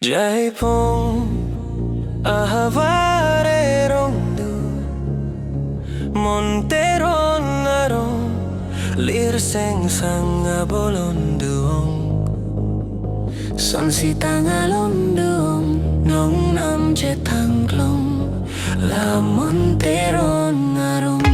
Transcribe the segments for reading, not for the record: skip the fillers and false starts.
Jaipong ahavare rondu Monteron arong lirseng sanga bolonduong Son si tangalonduong nong nam jetangklong La Monteron arong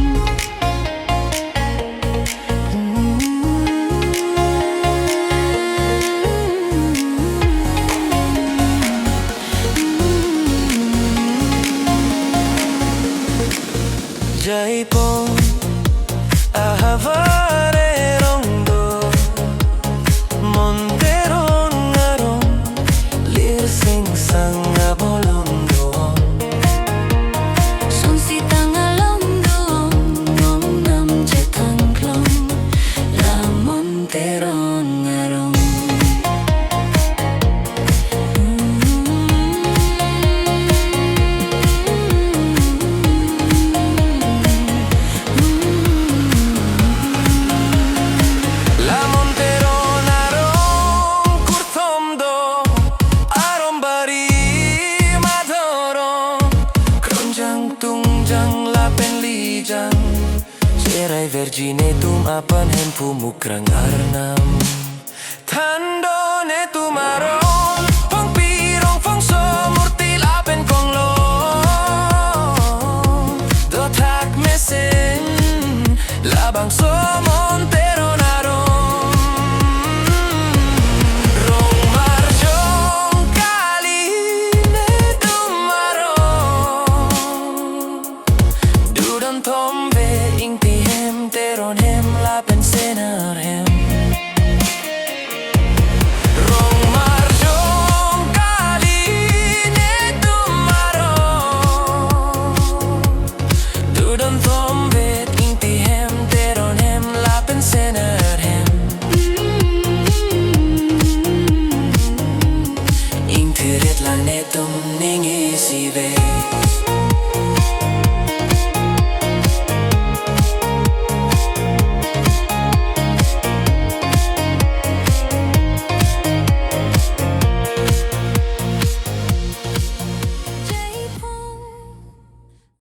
Jaipong ahavare rondu Monteron arong lirseng sanga bolonduong Son si tangalonduong nong nam jetangklong La Monteron arong Tungjang lapen lijang Serai vergine tum apan hem pumukrang arnam Tandone tumaron Pang pirong fong somurti lapen kong lo Dotak mesen Labang somontero naron Rong marjong kali ne tumaron Dudon tombe ing tihem teron hem lapen senar hem Rong marjong kali ne tumaron Dudon tombe ing tihem teron hem lapen senar hem Ing tirit lang netum ning isive